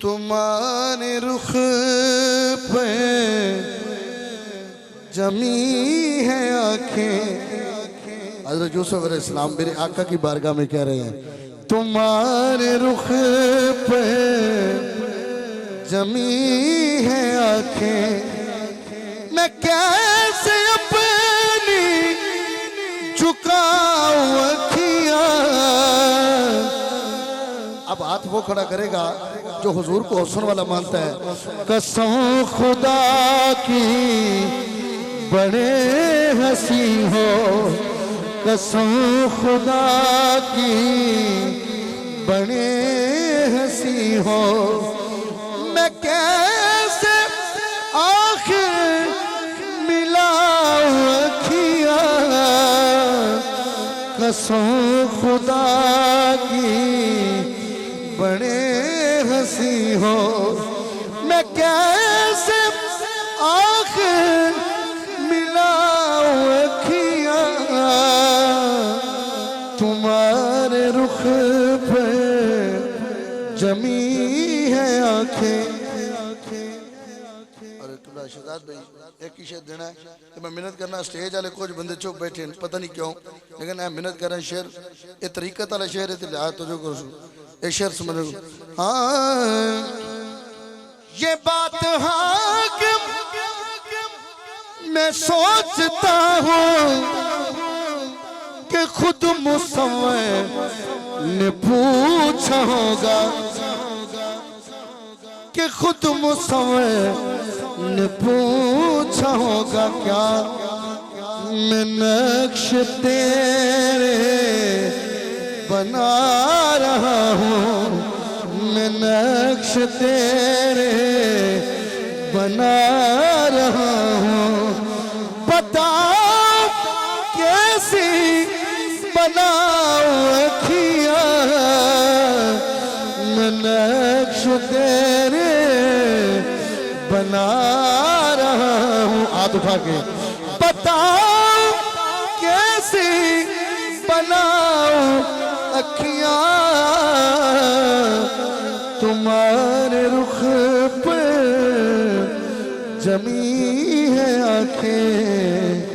تمہارے رخ پہ جمی ہے آنکھیں. حضرت یوسف علیہ السلام میرے آقا کی بارگاہ میں کہہ رہے ہیں تمہارے رخ پہ جمی ہے آنکھیں. میں کیسے اپنی جھکاؤں اکھیاں. اب ہاتھ وہ کھڑا کرے گا جو حضور کو حسن والا مانتا ہے. قسم خدا کی بڑے ہنسی ہو, قسم خدا کی بڑے ہنسی ہو. میں کیسے آخر ملاؤں اکھیاں, قسم خدا کی بڑے ہنسی ہو. میں کیسے آخر ملاؤں اکھیاں, تمہارے رخ پہ جمی ہے آنکھیں. اور شہزاد بھائی ایک ہی شعر دینا ہے کہ میں منت کرنا سٹیج والے کچھ بندے چپ بیٹھے ہیں پتہ نہیں کیوں, لیکن میں منت کر رہا ہوں شعر یہ طریقت والا شعر ہے تو لہٰذا تو جو کرو ایک شعر سمجھ رہے ہو. ہاں یہ بات ہاں کہ میں سوچتا ہوں کہ خود مصور نے پوچھا ہوگا, کہ خود مصور نے پوچھا ہوگا کیا میں نقش تیرے بنا رہا ہوں, میں نقش تیرے بنا رہا ہوں. بتاؤ کیسی بناؤں اکھیاں, میں نقش تیرے بنا رہا ہوں. ہاتھ اٹھا کے بتاؤ کیسی بناؤں اکھیاں, تمہارے رخ پہ جمی ہے آنکھیں.